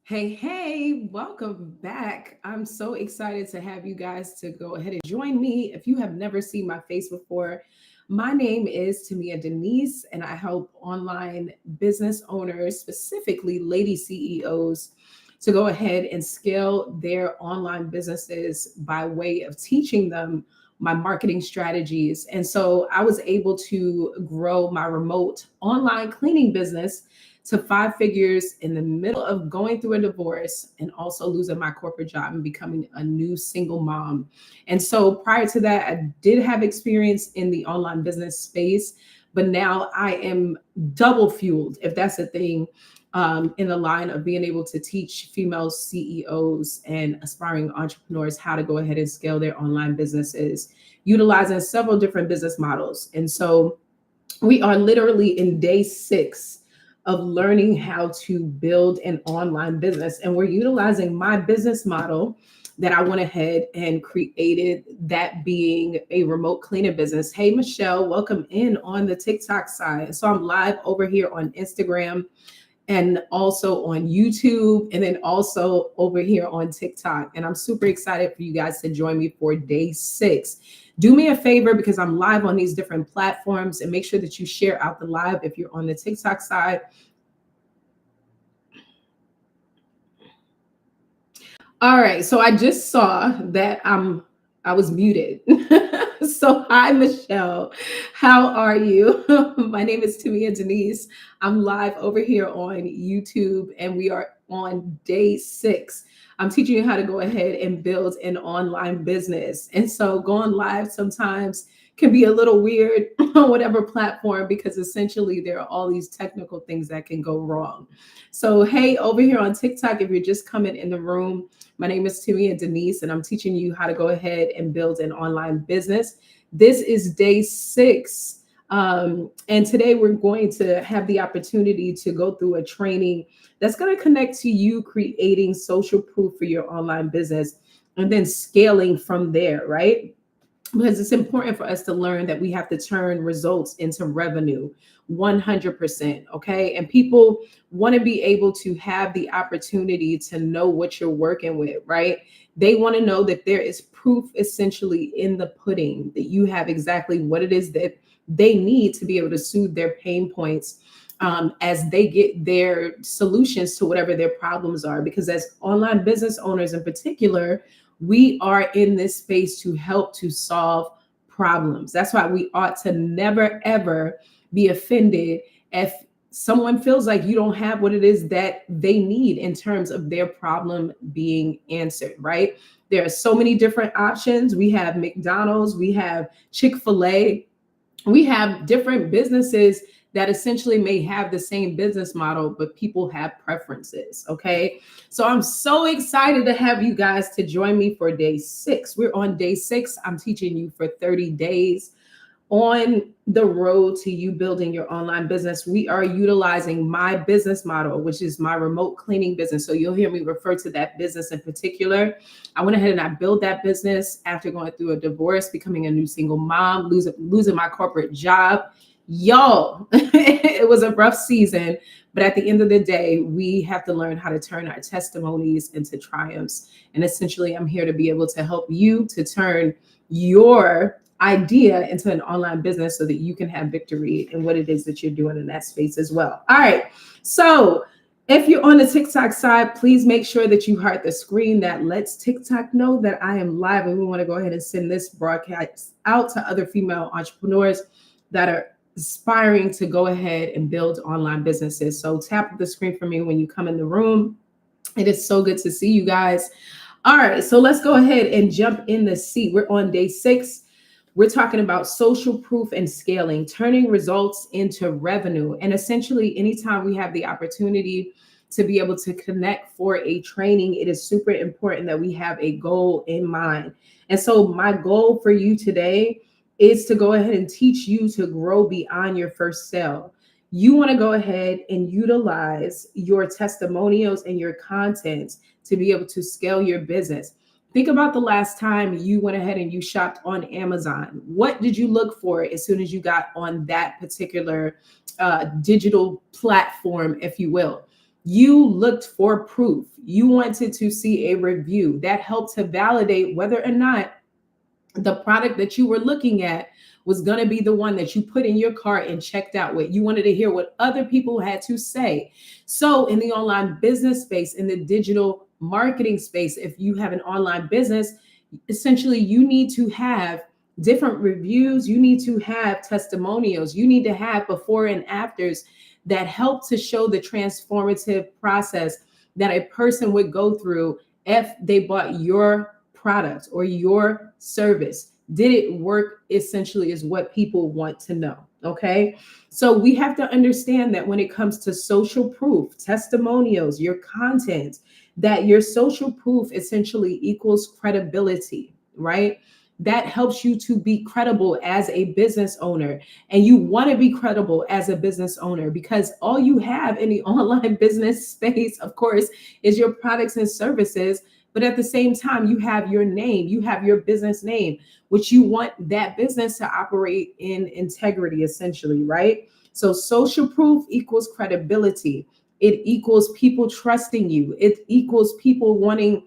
Hey, welcome back. I'm so excited to have you guys to go ahead and join me. If you have never seen my face before, my name is Tamia Denise, and I help online business owners, specifically lady CEOs, to go ahead and scale their online businesses by way of teaching them my marketing strategies. And so I was able to grow my remote online cleaning business to five figures in the middle of going through a divorce and also losing my corporate job and becoming a new single mom. And so prior to that, I did have experience in the online business space, but now I am double fueled, if that's a thing, in the line of being able to teach female CEOs and aspiring entrepreneurs how to go ahead and scale their online businesses utilizing several different business models. And so we are literally in day 6 of learning how to build an online business. And we're utilizing my business model that I went ahead and created, that being a remote cleaning business. Hey, Michelle, welcome in on the TikTok side. So I'm live over here on Instagram and also on YouTube, and then also over here on TikTok. And I'm super excited for you guys to join me for day 6. Do me a favor, because I'm live on these different platforms, and make sure that you share out the live if you're on the TikTok side. All right, so I just saw that I was muted. So hi, Michelle. How are you? My name is Tamia Denise. I'm live over here on YouTube, and we are on day 6. I'm teaching you how to go ahead and build an online business. And so going live sometimes can be a little weird on whatever platform, because essentially there are all these technical things that can go wrong. So hey, over here on TikTok, if you're just coming in the room, my name is Timmy and Denise, and I'm teaching you how to go ahead and build an online business. This is day 6. And today we're going to have the opportunity to go through a training that's going to connect to you creating social proof for your online business and then scaling from there, right? Because it's important for us to learn that we have to turn results into revenue 100%. Okay. And people want to be able to have the opportunity to know what you're working with, right? They want to know that there is proof essentially in the pudding, that you have exactly what it is that they need to be able to soothe their pain points as they get their solutions to whatever their problems are. Because as online business owners in particular, we are in this space to help to solve problems. That's why we ought to never, ever be offended if someone feels like you don't have what it is that they need in terms of their problem being answered, right? There are so many different options. We have McDonald's, we have Chick-fil-A, we have different businesses that essentially may have the same business model, but people have preferences. Okay. So I'm so excited to have you guys to join me for day 6. We're on day 6. I'm teaching you for 30 days on the road to you building your online business. We are utilizing my business model, which is my remote cleaning business. So you'll hear me refer to that business in particular. I went ahead and I built that business after going through a divorce, becoming a new single mom, losing my corporate job. Y'all, it was a rough season, but at the end of the day, we have to learn how to turn our testimonies into triumphs. And essentially, I'm here to be able to help you to turn your idea into an online business so that you can have victory in what it is that you're doing in that space as well. All right. So if you're on the TikTok side, please make sure that you heart the screen that lets TikTok know that I am live. And we want to go ahead and send this broadcast out to other female entrepreneurs that are aspiring to go ahead and build online businesses. So tap the screen for me when you come in the room. It is so good to see you guys. All right, so let's go ahead and jump in the seat. We're on day 6. We're talking about social proof and scaling, turning results into revenue. And essentially, anytime we have the opportunity to be able to connect for a training, it is super important that we have a goal in mind. And so my goal for you today is to go ahead and teach you to grow beyond your first sale. You want to go ahead and utilize your testimonials and your content to be able to scale your business. Think about the last time you went ahead and you shopped on Amazon. What did you look for as soon as you got on that particular digital platform, if you will? You looked for proof. You wanted to see a review that helped to validate whether or not the product that you were looking at was going to be the one that you put in your cart and checked out with. You wanted to hear what other people had to say. So, in the online business space, in the digital marketing space, if you have an online business, essentially you need to have different reviews, you need to have testimonials, you need to have before and afters that help to show the transformative process that a person would go through if they bought your product or your service. Did it work? Essentially is what people want to know. Okay, so we have to understand that when it comes to social proof, testimonials, your content, that your social proof essentially equals credibility, right? That helps you to be credible as a business owner. And you want to be credible as a business owner because all you have in the online business space, of course, is your products and services. But at the same time, you have your name, you have your business name, which you want that business to operate in integrity, essentially, right? So social proof equals credibility. It equals people trusting you. It equals people wanting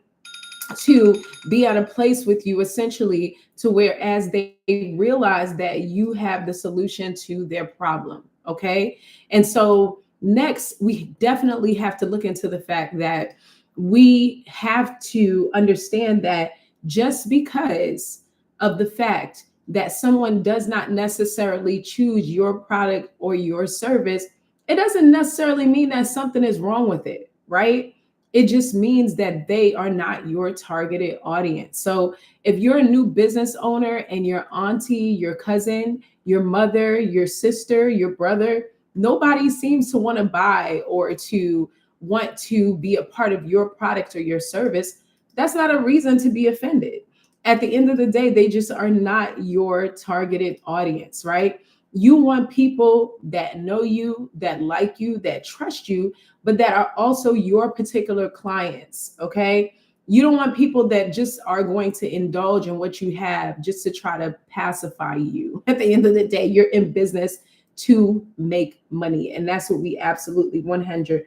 to be at a place with you, essentially, to where as they realize that you have the solution to their problem. Okay. And so next, we definitely have to look into the fact that we have to understand that just because of the fact that someone does not necessarily choose your product or your service, it doesn't necessarily mean that something is wrong with it, right? It just means that they are not your targeted audience. So if you're a new business owner and your auntie, your cousin, your mother, your sister, your brother, nobody seems to want to buy or to want to be a part of your product or your service, that's not a reason to be offended. At the end of the day, they just are not your targeted audience, right? You want people that know you, that like you, that trust you, but that are also your particular clients. Okay. You don't want people that just are going to indulge in what you have just to try to pacify you. At the end of the day, you're in business to make money. And that's what we absolutely 100%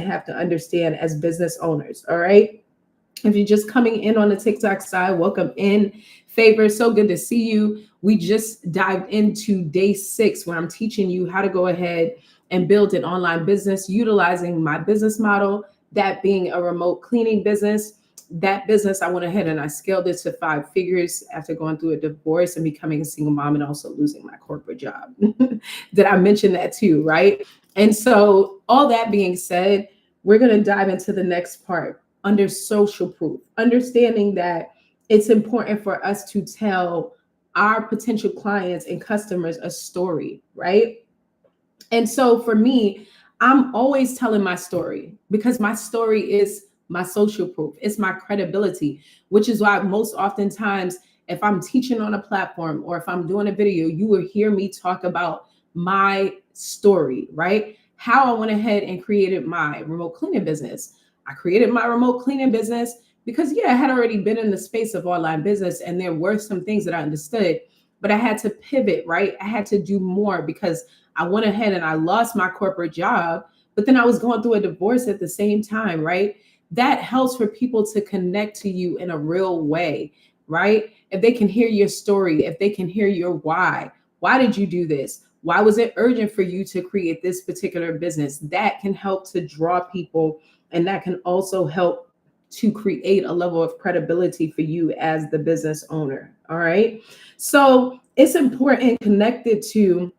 have to understand as business owners. All right. If you're just coming in on the TikTok side, welcome in. Favor, so good to see you. We just dived into day 6 where I'm teaching you how to go ahead and build an online business utilizing my business model, that being a remote cleaning business. That business, I went ahead and I scaled it to 5 figures after going through a divorce and becoming a single mom and also losing my corporate job. Did I mention that too, right? And so all that being said, we're going to dive into the next part under social proof, understanding that it's important for us to tell our potential clients and customers a story, right? And so for me, I'm always telling my story because my story is my social proof. It's my credibility, which is why most oftentimes, if I'm teaching on a platform or if I'm doing a video, you will hear me talk about my story, right? How I went ahead and created my remote cleaning business. I created my remote cleaning business because, yeah, I had already been in the space of online business and there were some things that I understood, but I had to pivot, right? I had to do more because I went ahead and I lost my corporate job, but then I was going through a divorce at the same time, right? That helps for people to connect to you in a real way, right? If they can hear your story, if they can hear your why did you do this? Why was it urgent for you to create this particular business? That can help to draw people, and that can also help to create a level of credibility for you as the business owner. All right. So it's important, connected to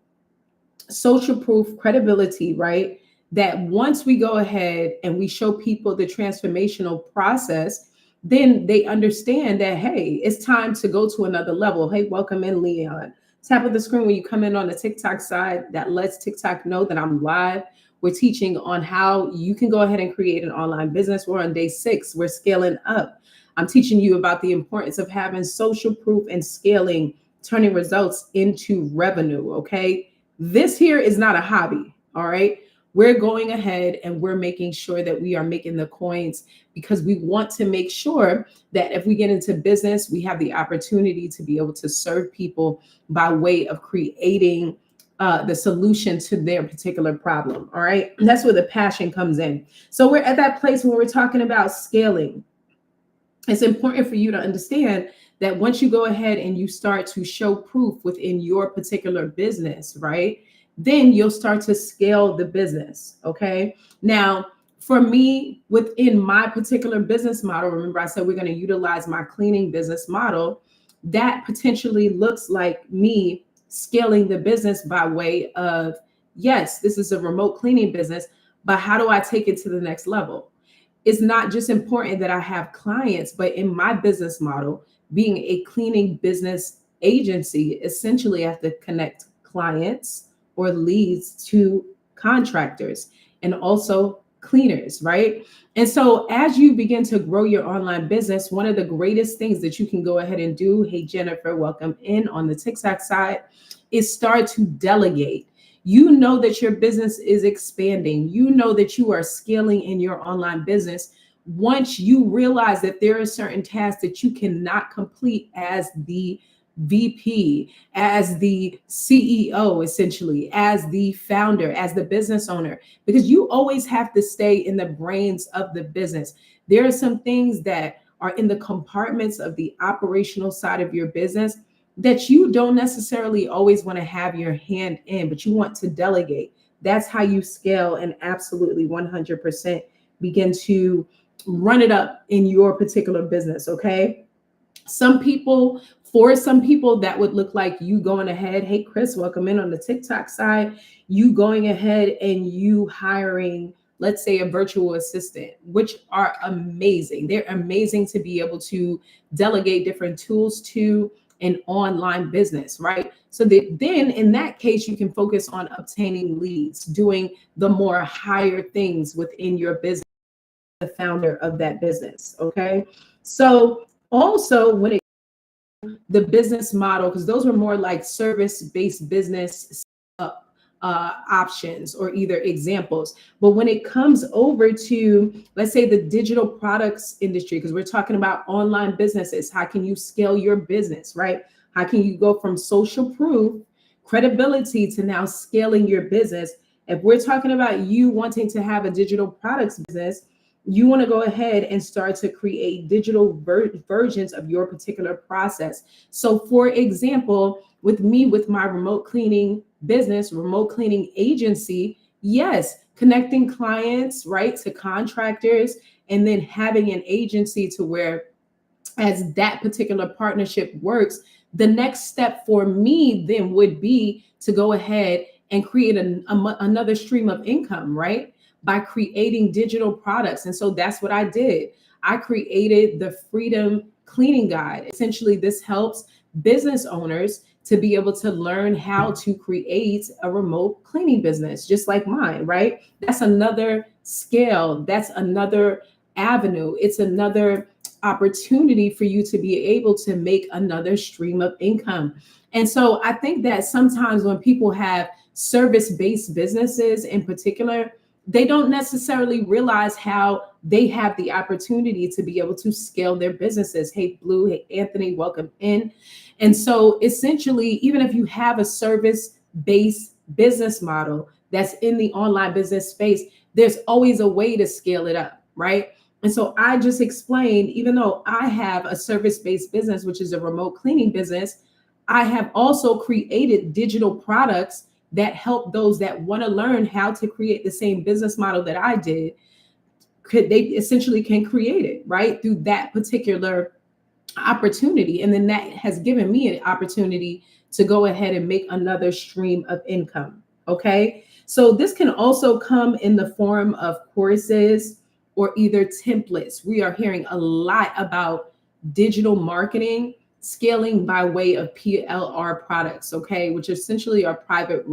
social proof, credibility, right? That once we go ahead and we show people the transformational process, then they understand that, hey, it's time to go to another level. Hey, welcome in, Leon. Tap of the screen when you come in on the TikTok side. That lets TikTok know that I'm live. We're teaching on how you can go ahead and create an online business. We're on day 6. We're scaling up. I'm teaching you about the importance of having social proof and scaling, turning results into revenue. Okay. This here is not a hobby. All right. We're going ahead and we're making sure that we are making the coins because we want to make sure that if we get into business, we have the opportunity to be able to serve people by way of creating the solution to their particular problem. All right. And that's where the passion comes in. So we're at that place when we're talking about scaling. It's important for you to understand that once you go ahead and you start to show proof within your particular business, right? Then you'll start to scale the business. Okay. Now, for me, within my particular business model, remember I said we're going to utilize my cleaning business model. That potentially looks like me scaling the business by way of, yes, this is a remote cleaning business, but how do I take it to the next level? It's not just important that I have clients, but in my business model, being a cleaning business agency, essentially I have to connect clients or leads to contractors and also cleaners, right? And so as you begin to grow your online business, one of the greatest things that you can go ahead and do, hey, Jennifer, welcome in on the TikTok side, is start to delegate. You know that your business is expanding. You know that you are scaling in your online business. Once you realize that there are certain tasks that you cannot complete as the VP, as the CEO, essentially, as the founder, as the business owner, because you always have to stay in the brains of the business. There are some things that are in the compartments of the operational side of your business that you don't necessarily always want to have your hand in, but you want to delegate. That's how you scale and absolutely 100% begin to run it up in your particular business. Okay. For some people, that would look like you going ahead. Hey, Chris, welcome in on the TikTok side. You going ahead and you hiring, let's say, a virtual assistant, which are amazing. They're amazing to be able to delegate different tools to an online business, right? So that then in that case, you can focus on obtaining leads, doing the more higher things within your business, the founder of that business. Okay. So also when it the business model, because those were more like service-based business options or either examples. But when it comes over to, let's say, the digital products industry, because we're talking about online businesses, how can you scale your business, right? How can you go from social proof, credibility to now scaling your business? If we're talking about you wanting to have a digital products business, you want to go ahead and start to create digital versions of your particular process. So for example, with me, with my remote cleaning business, remote cleaning agency, yes, connecting clients, right, to contractors, and then having an agency to where as that particular partnership works, the next step for me then would be to go ahead and create another stream of income, right? By creating digital products. And so that's what I did. I created the Freedom Cleaning Guide. Essentially, this helps business owners to be able to learn how to create a remote cleaning business, just like mine, right? That's another scale. That's another avenue. It's another opportunity for you to be able to make another stream of income. And so I think that sometimes when people have service-based businesses in particular, they don't necessarily realize how they have the opportunity to be able to scale their businesses. Hey, Blue, hey, Anthony, welcome in. And so essentially, even if you have a service-based business model that's in the online business space, there's always a way to scale it up, right? And so I just explained, even though I have a service-based business, which is a remote cleaning business, I have also created digital products that help those that want to learn how to create the same business model that I did. They essentially can create it, right, through that particular opportunity. And then that has given me an opportunity to go ahead and make another stream of income. Okay. So this can also come in the form of courses or either templates. We are hearing a lot about digital marketing scaling by way of PLR products, okay, which essentially are private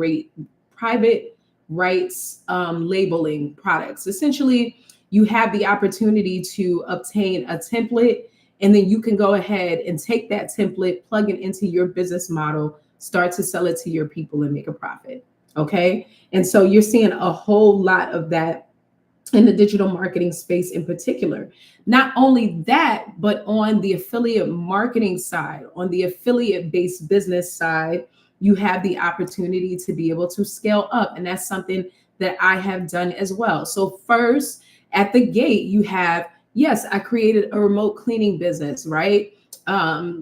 rights labeling products. Essentially, you have the opportunity to obtain a template, and then you can go ahead and take that template, plug it into your business model, start to sell it to your people and make a profit. Okay. And so you're seeing a whole lot of that in the digital marketing space in particular. Not only that, but on the affiliate marketing side, on the affiliate-based business side, you have the opportunity to be able to scale up. And that's something that I have done as well. So first, at the gate, you have, yes, I created a remote cleaning business, right?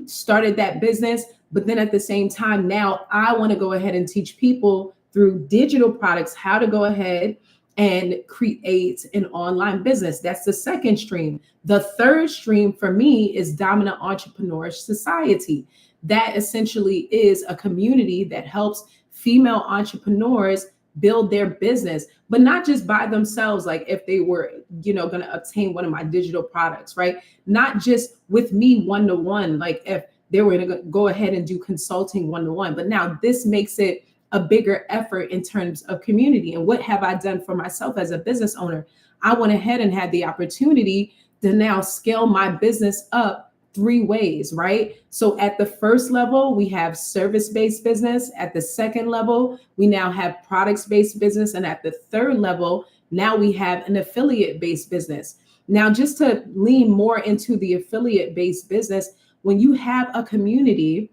Started that business, but then at the same time, now I want to go ahead and teach people through digital products how to go ahead and create an online business. That's the second stream. The third stream for me is Dominant Entrepreneur Society. That essentially is a community that helps female entrepreneurs build their business, but not just by themselves. Like if they were, going to obtain one of my digital products, right? Not just with me one-to-one, like if they were going to go ahead and do consulting one-to-one, but now this makes it a bigger effort in terms of community. And what have I done for myself as a business owner? I went ahead and had the opportunity to now scale my business up 3 ways, right? So at the first level, we have service-based business. At the second level, we now have products-based business. And at the third level, now we have an affiliate-based business. Now, just to lean more into the affiliate-based business, when you have a community,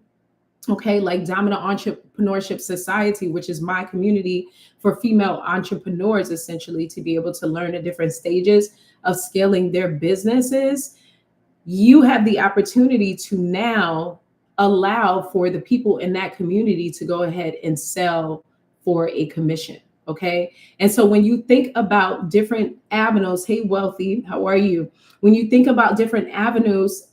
okay, like Dominant Entrepreneurship Society, which is my community for female entrepreneurs, essentially, to be able to learn the different stages of scaling their businesses, you have the opportunity to now allow for the people in that community to go ahead and sell for a commission. Okay. And so when you think about different avenues, hey, Wealthy, how are you? When you think about different avenues,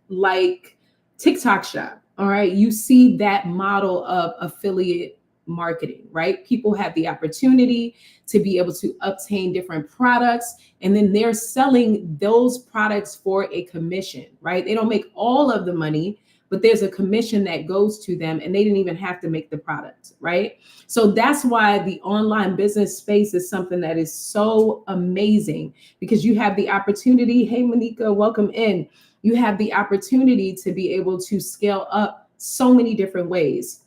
like TikTok Shop, all right, you see that model of affiliate marketing, right? People have the opportunity to be able to obtain different products, and then they're selling those products for a commission, right? They don't make all of the money, but there's a commission that goes to them, and they didn't even have to make the product, right? So that's why the online business space is something that is so amazing, because you have the opportunity. Hey, Monica, welcome in. You have the opportunity to be able to scale up so many different ways.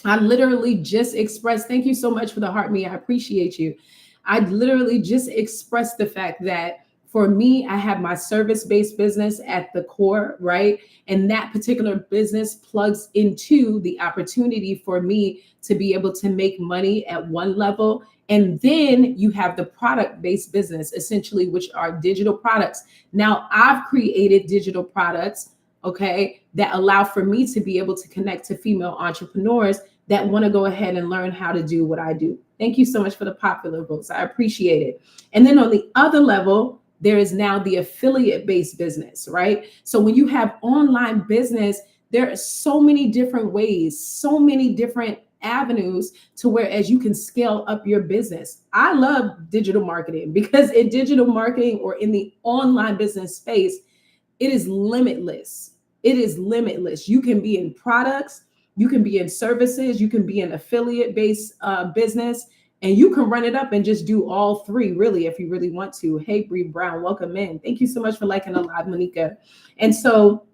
I literally just expressed, thank you so much for the heart, me. I appreciate you. I literally just expressed the fact that for me, I have my service-based business at the core, right? And that particular business plugs into the opportunity for me to be able to make money at one level. And then you have the product-based business, essentially, which are digital products. Now, I've created digital products, okay, that allow for me to be able to connect to female entrepreneurs that want to go ahead and learn how to do what I do. Thank you so much for the popular votes. I appreciate it. And then on the other level, there is now the affiliate-based business, right? So when you have online business, there are so many different ways, so many different avenues to whereas you can scale up your business. I love digital marketing because in digital marketing or in the online business space, it is limitless. It is limitless. You can be in products, you can be in services, you can be an affiliate-based business, and you can run it up and just do all three, really, if you really want to. Hey, Bree Brown, welcome in. Thank you so much for liking the live, Monica. And so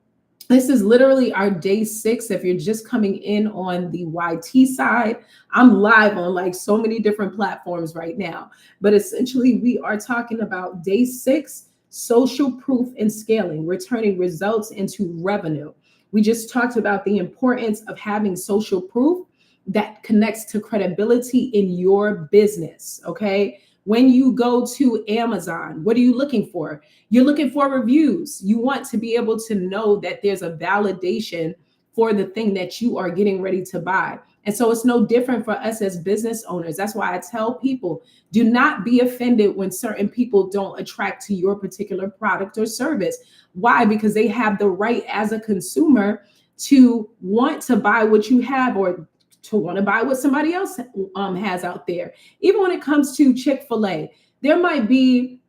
this is literally our day 6. If you're just coming in on the YT side, I'm live on like so many different platforms right now. But essentially, we are talking about day 6, social proof and scaling, returning results into revenue. We just talked about the importance of having social proof that connects to credibility in your business, okay? When you go to Amazon, what are you looking for? You're looking for reviews. You want to be able to know that there's a validation for the thing that you are getting ready to buy. And so it's no different for us as business owners. That's why I tell people, do not be offended when certain people don't attract to your particular product or service. Why? Because they have the right as a consumer to want to buy what you have or to want to buy what somebody else has out there. Even when it comes to Chick-fil-A, there might be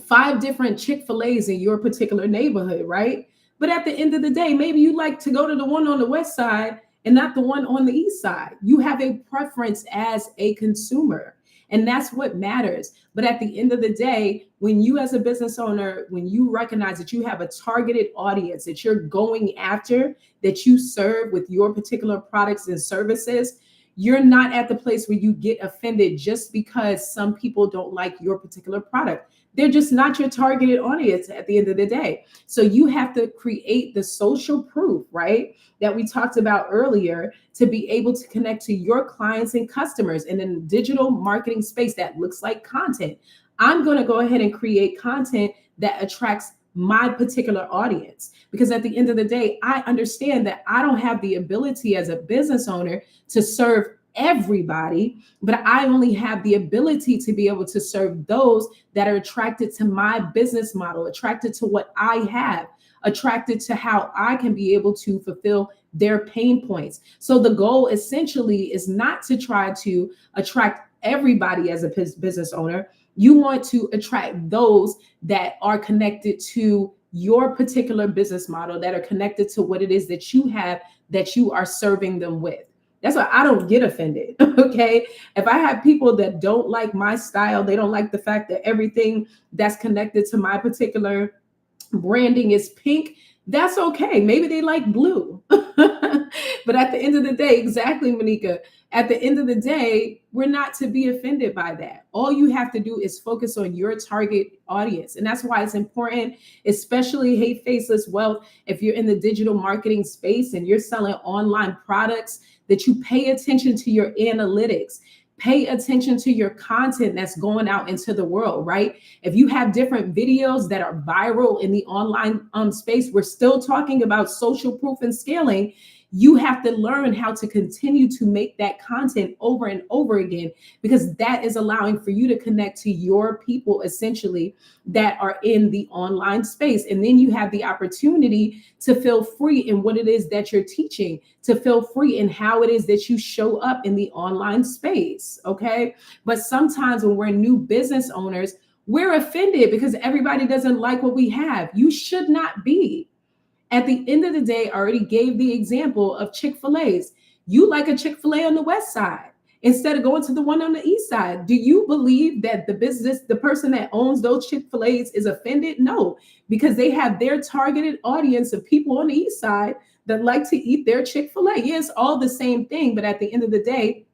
5 different Chick-fil-A's in your particular neighborhood, right? But at the end of the day, maybe you like to go to the one on the west side and not the one on the east side. You have a preference as a consumer, and that's what matters. But at the end of the day, when you as a business owner, when you recognize that you have a targeted audience that you're going after, that you serve with your particular products and services, You're not at the place where you get offended just because some people don't like your particular product. They're just not your targeted audience at the end of the day. So you have to create the social proof, right? That we talked about earlier, to be able to connect to your clients and customers. And in the digital marketing space, that looks like content. I'm going to go ahead and create content that attracts my particular audience, because at the end of the day, I understand that I don't have the ability as a business owner to serve everybody, but I only have the ability to be able to serve those that are attracted to my business model, attracted to what I have, attracted to how I can be able to fulfill their pain points. So the goal essentially is not to try to attract everybody as a business owner. You want to attract those that are connected to your particular business model, that are connected to what it is that you have, that you are serving them with. That's why I don't get offended. Okay. If I have people that don't like my style, they don't like the fact that everything that's connected to my particular branding is pink, that's okay. Maybe they like blue. But at the end of the day, exactly, Monica, at the end of the day, we're not to be offended by that. All you have to do is focus on your target audience. And that's why it's important, especially Hey Faceless Wealth, if you're in the digital marketing space and you're selling online products, that you pay attention to your analytics. Pay attention to your content that's going out into the world, right? If you have different videos that are viral in the online space, we're still talking about social proof and scaling. You have to learn how to continue to make that content over and over again, because that is allowing for you to connect to your people essentially that are in the online space. And then you have the opportunity to feel free in what it is that you're teaching, to feel free in how it is that you show up in the online space. Okay. But sometimes when we're new business owners, we're offended because everybody doesn't like what we have. You should not be. At the end of the day, I already gave the example of Chick-fil-A's. You like a Chick-fil-A on the west side instead of going to the one on the east side. Do you believe that the person that owns those Chick-fil-A's is offended? No, because they have their targeted audience of people on the east side that like to eat their Chick-fil-A. Yes, all the same thing, but at the end of the day,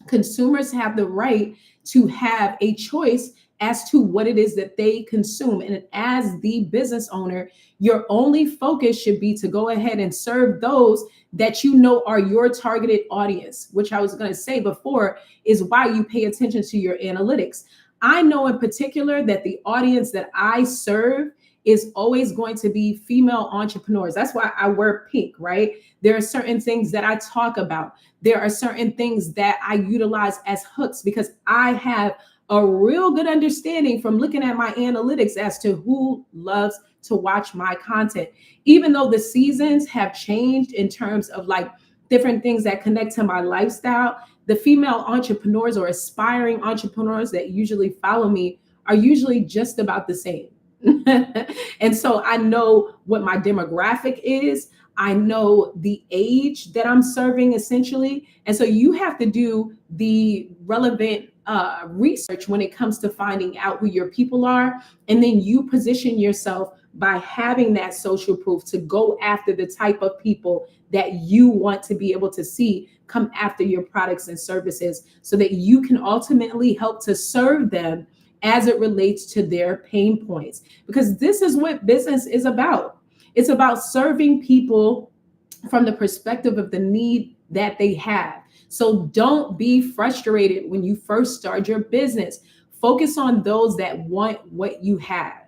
consumers have the right to have a choice as to what it is that they consume. And as the business owner, your only focus should be to go ahead and serve those that you know are your targeted audience, which I was going to say before is why you pay attention to your analytics. I know in particular that the audience that I serve is always going to be female entrepreneurs. That's why I wear pink, right? There are certain things that I talk about. There are certain things that I utilize as hooks because I have a real good understanding from looking at my analytics as to who loves to watch my content. Even though the seasons have changed in terms of like different things that connect to my lifestyle, the female entrepreneurs or aspiring entrepreneurs that usually follow me are usually just about the same. And so I know what my demographic is. I know the age that I'm serving essentially. And so you have to do the relevant research when it comes to finding out who your people are. And then you position yourself by having that social proof to go after the type of people that you want to be able to see come after your products and services so that you can ultimately help to serve them as it relates to their pain points. Because this is what business is about. It's about serving people from the perspective of the need that they have. So don't be frustrated when you first start your business. Focus on those that want what you have.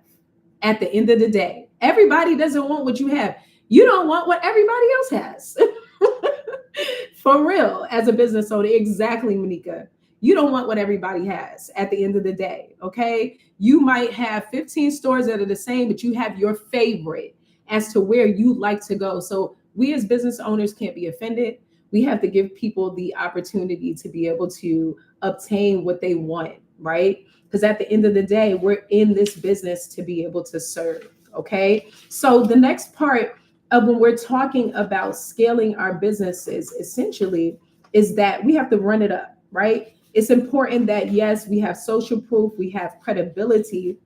At the end of the day, everybody doesn't want what you have. You don't want what everybody else has. For real, as a business owner, exactly, Monica. You don't want what everybody has at the end of the day, okay? You might have 15 stores that are the same, but you have your favorite as to where you like to go. So we as business owners can't be offended. We have to give people the opportunity to be able to obtain what they want, right? Because at the end of the day, we're in this business to be able to serve, okay? So the next part of when we're talking about scaling our businesses, essentially, is that we have to run it up, right? It's important that, yes, we have social proof, we have credibility,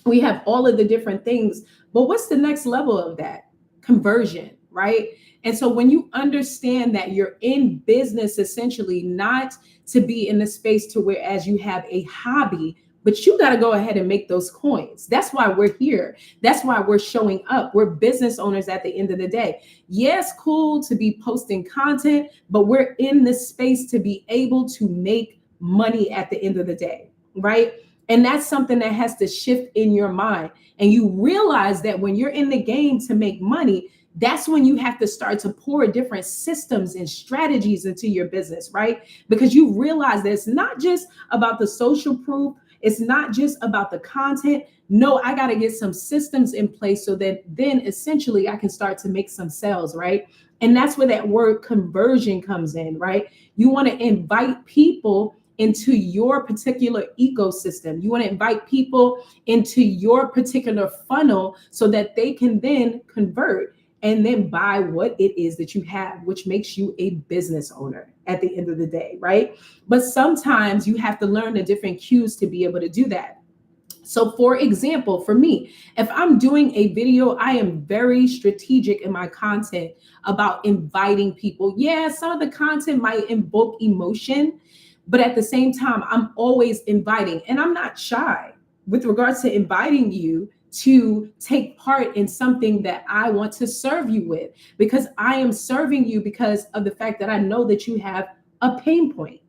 we have all of the different things, but what's the next level of that? Conversion. right? And so when you understand that you're in business essentially not to be in the space to where as you have a hobby, but you got to go ahead and make those coins. That's why we're here. That's why we're showing up. We're business owners at the end of the day. Yes, cool to be posting content, but we're in this space to be able to make money at the end of the day, right? And that's something that has to shift in your mind. And you realize that when you're in the game to make money, that's when you have to start to pour different systems and strategies into your business, right? Because you realize that it's not just about the social proof, it's not just about the content. No, I got to get some systems in place so that then essentially I can start to make some sales, right? And that's where that word conversion comes in, right? You want to invite people into your particular ecosystem. You want to invite people into your particular funnel so that they can then convert and then buy what it is that you have, which makes you a business owner at the end of the day, right? But sometimes you have to learn the different cues to be able to do that. So for example, for me, if I'm doing a video, I am very strategic in my content about inviting people. Yeah, some of the content might invoke emotion, but at the same time, I'm always inviting, and I'm not shy with regards to inviting you to take part in something that I want to serve you with, because I am serving you because of the fact that I know that you have a pain point,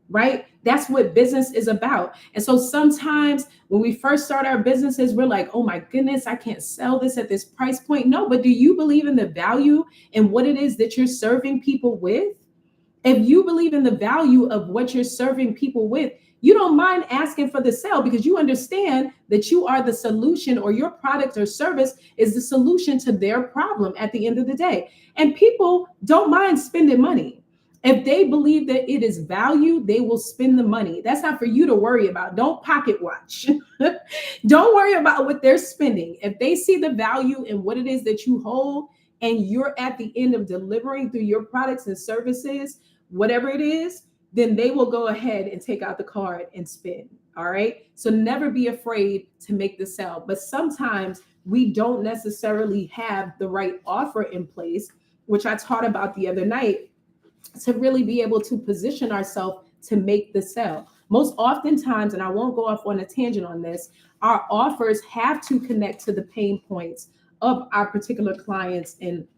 right? That's what business is about. And so sometimes when we first start our businesses, we're like, oh my goodness, I can't sell this at this price point. No, but do you believe in the value and what it is that you're serving people with? If you believe in the value of what you're serving people with, you don't mind asking for the sale because you understand that you are the solution, or your product or service is the solution to their problem at the end of the day. And people don't mind spending money. If they believe that it is value, they will spend the money. That's not for you to worry about. Don't pocket watch. Don't worry about what they're spending. If they see the value in what it is that you hold, and you're at the end of delivering through your products and services, whatever it is, then they will go ahead and take out the card and spend. All right. So never be afraid to make the sale. But sometimes we don't necessarily have the right offer in place, which I taught about the other night, to really be able to position ourselves to make the sale. Most oftentimes, and I won't go off on a tangent on this, our offers have to connect to the pain points of our particular clients and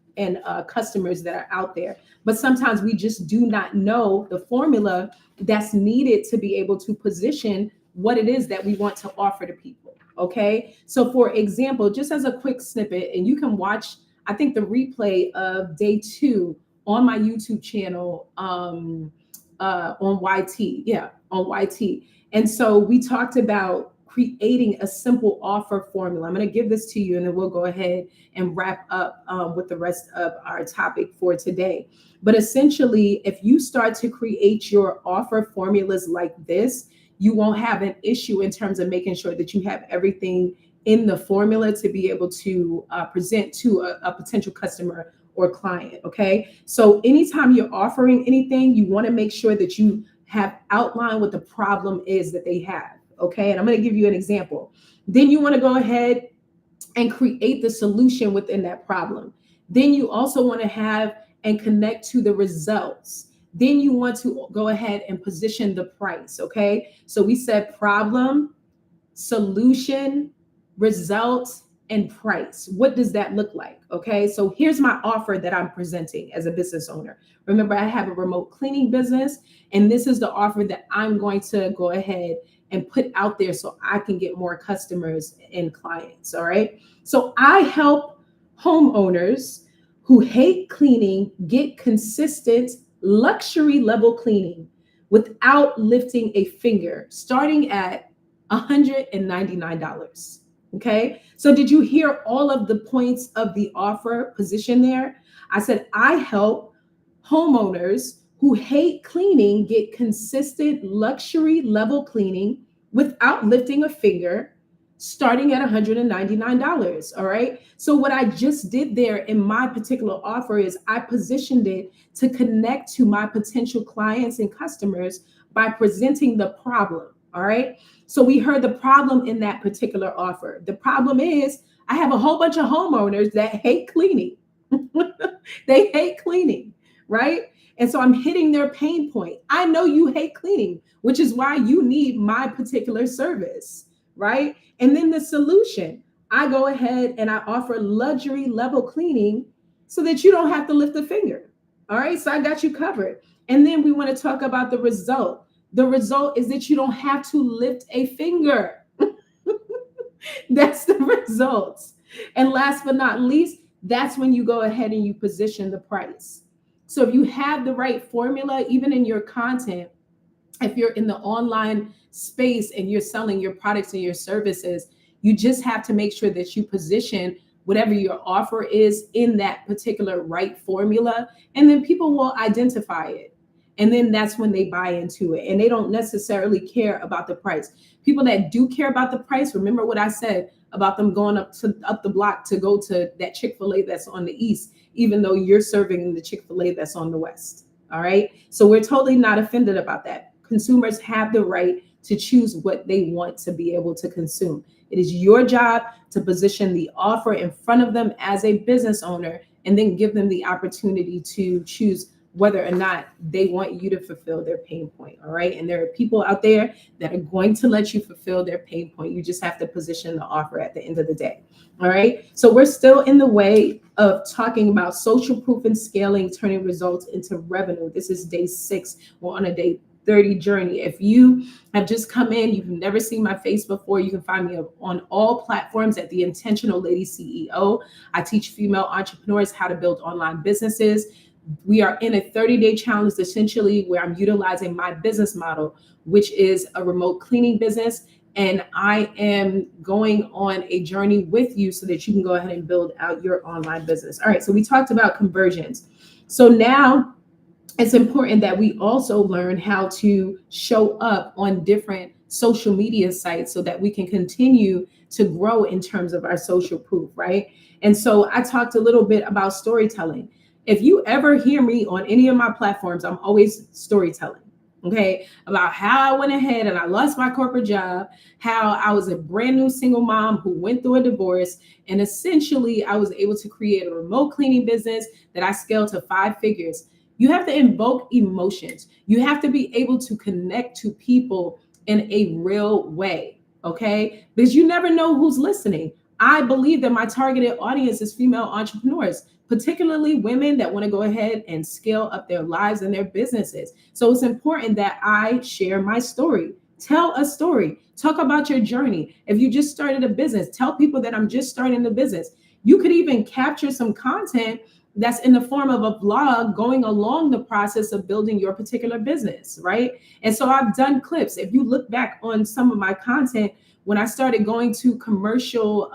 customers that are out there. But sometimes we just do not know the formula that's needed to be able to position what it is that we want to offer to people. Okay. So for example, just as a quick snippet, and you can watch, I think, the replay of day 2 on my YouTube channel, on YT. Yeah, on YT. And so we talked about creating a simple offer formula. I'm going to give this to you, and then we'll go ahead and wrap up with the rest of our topic for today. But essentially, if you start to create your offer formulas like this, you won't have an issue in terms of making sure that you have everything in the formula to be able to present to a potential customer or client. Okay. So anytime you're offering anything, you want to make sure that you have outlined what the problem is that they have. Okay. And I'm going to give you an example. Then you want to go ahead and create the solution within that problem. Then you also want to have and connect to the results. Then you want to go ahead and position the price. Okay. So we said problem, solution, results, and price. What does that look like? Okay. So here's my offer that I'm presenting as a business owner. Remember, I have a remote cleaning business, and this is the offer that I'm going to go ahead and put out there so I can get more customers and clients. All right. So I help homeowners who hate cleaning get consistent luxury level cleaning without lifting a finger, starting at $199. Okay. So did you hear all of the points of the offer position there? I said, I help homeowners who hate cleaning get consistent luxury level cleaning without lifting a finger, starting at $199. All right. So what I just did there in my particular offer is I positioned it to connect to my potential clients and customers by presenting the problem. All right. So we heard the problem in that particular offer. The problem is I have a whole bunch of homeowners that hate cleaning. They hate cleaning, right? And so I'm hitting their pain point. I know you hate cleaning, which is why you need my particular service, right? And then the solution, I go ahead and I offer luxury level cleaning so that you don't have to lift a finger. All right, so I got you covered. And then we want to talk about the result. The result is that you don't have to lift a finger. That's the results. And last but not least, that's when you go ahead and you position the price. So if you have the right formula, even in your content, if you're in the online space and you're selling your products and your services, you just have to make sure that you position whatever your offer is in that particular right formula, and then people will identify it. And then that's when they buy into it, and they don't necessarily care about the price. People that do care about the price, remember what I said about them going up the block to go to that Chick-fil-A that's on the east, even though you're serving the Chick-fil-A that's on the west. All right. So we're totally not offended about that. Consumers have the right to choose what they want to be able to consume. It is your job to position the offer in front of them as a business owner, and then give them the opportunity to choose whether or not they want you to fulfill their pain point. All right. And there are people out there that are going to let you fulfill their pain point. You just have to position the offer at the end of the day. All right. So we're still in the way of talking about social proof and scaling, turning results into revenue. This is day 6. We're on a day 30 journey. If you have just come in, you've never seen my face before, you can find me on all platforms at The Intentional Lady CEO. I teach female entrepreneurs how to build online businesses. We are in a 30-day challenge, essentially, where I'm utilizing my business model, which is a remote cleaning business. And I am going on a journey with you so that you can go ahead and build out your online business. All right, so we talked about conversions. So now it's important that we also learn how to show up on different social media sites so that we can continue to grow in terms of our social proof, right? And so I talked a little bit about storytelling. If you ever hear me on any of my platforms, I'm always storytelling, okay? About how I went ahead and I lost my corporate job, how I was a brand new single mom who went through a divorce, and essentially I was able to create a remote cleaning business that I scaled to 5 figures. You have to invoke emotions. You have to be able to connect to people in a real way, okay? Because you never know who's listening. I believe that my targeted audience is female entrepreneurs, particularly women that want to go ahead and scale up their lives and their businesses. So it's important that I share my story. Tell a story. Talk about your journey. If you just started a business, tell people that I'm just starting the business. You could even capture some content that's in the form of a vlog going along the process of building your particular business, right? And so I've done clips. If you look back on some of my content, when I started going to commercial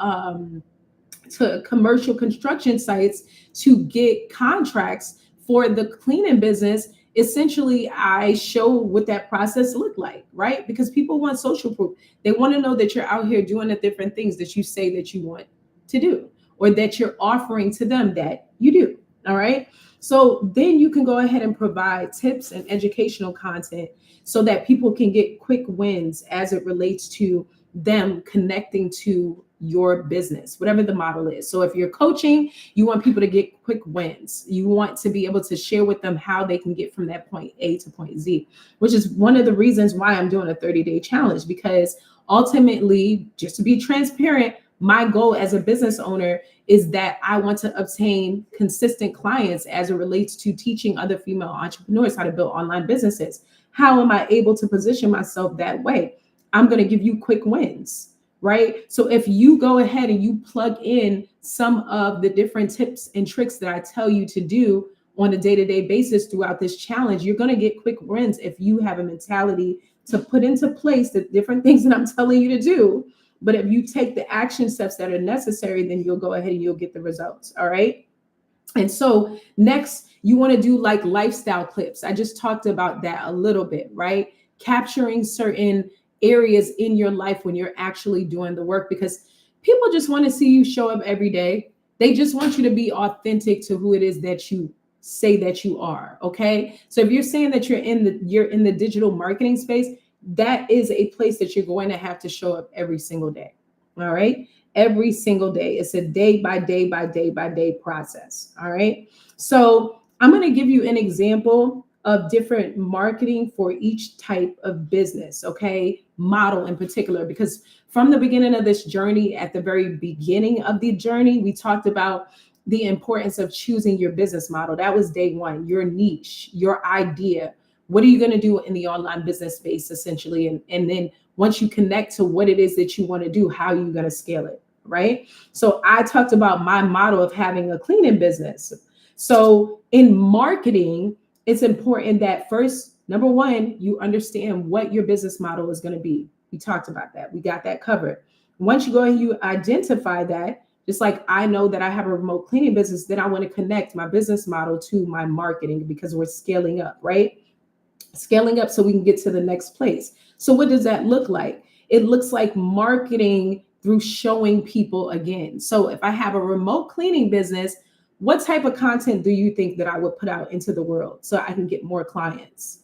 construction sites to get contracts for the cleaning business, essentially I show what that process looked like, right? Because people want social proof. They want to know that you're out here doing the different things that you say that you want to do, or that you're offering to them that you do. All right. So then you can go ahead and provide tips and educational content so that people can get quick wins as it relates to them connecting to your business, whatever the model is. So if you're coaching, you want people to get quick wins. You want to be able to share with them how they can get from that point A to point Z, which is one of the reasons why I'm doing a 30-day challenge, because ultimately, just to be transparent, my goal as a business owner is that I want to obtain consistent clients as it relates to teaching other female entrepreneurs how to build online businesses. How am I able to position myself that way? I'm going to give you quick wins, right? So if you go ahead and you plug in some of the different tips and tricks that I tell you to do on a day-to-day basis throughout this challenge, you're going to get quick wins if you have a mentality to put into place the different things that I'm telling you to do. But if you take the action steps that are necessary, then you'll go ahead and you'll get the results. All right. And so next, you want to do like lifestyle clips. I just talked about that a little bit, right? Capturing certain areas in your life when you're actually doing the work, because people just want to see you show up every day. They just want you to be authentic to who it is that you say that you are. Okay. So if you're saying that you're in the digital marketing space, that is a place that you're going to have to show up every single day. All right. Every single day. It's a day by day by day by day process. All right. So I'm going to give you an example of different marketing for each type of business. Okay. Model in particular, because from the beginning of this journey, at the very beginning of the journey, we talked about the importance of choosing your business model. That was day one, your niche, your idea. What are you going to do in the online business space, essentially? And then once you connect to what it is that you want to do, how are you going to scale it, right? So I talked about my model of having a cleaning business. So in marketing, it's important that first, number one, you understand what your business model is going to be. We talked about that. We got that covered. Once you go and you identify that, just like I know that I have a remote cleaning business, then I want to connect my business model to my marketing because we're scaling up, right? Scaling up so we can get to the next place. So what does that look like? It looks like marketing through showing people again. So if I have a remote cleaning business, what type of content do you think that I would put out into the world so I can get more clients?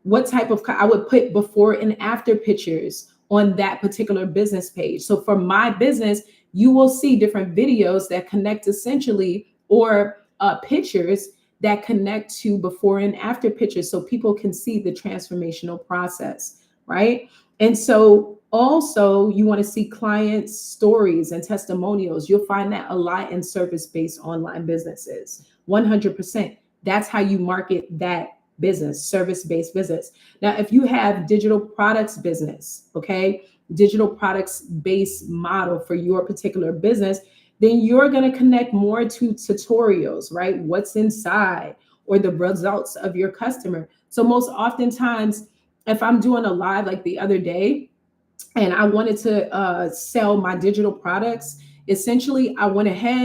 What type of I would put before and after pictures on that particular business page. So for my business, you will see different videos that connect essentially, or pictures that connect to before and after pictures so people can see the transformational process, right? And so also you want to see clients' stories and testimonials. You'll find that a lot in service-based online businesses. 100%. That's how you market that business, service-based business. Now, if you have digital products business, okay, digital products based model for your particular business, then you're going to connect more to tutorials, right? What's inside or the results of your customer. So most oftentimes, if I'm doing a live like the other day, and I wanted to sell my digital products, essentially I went ahead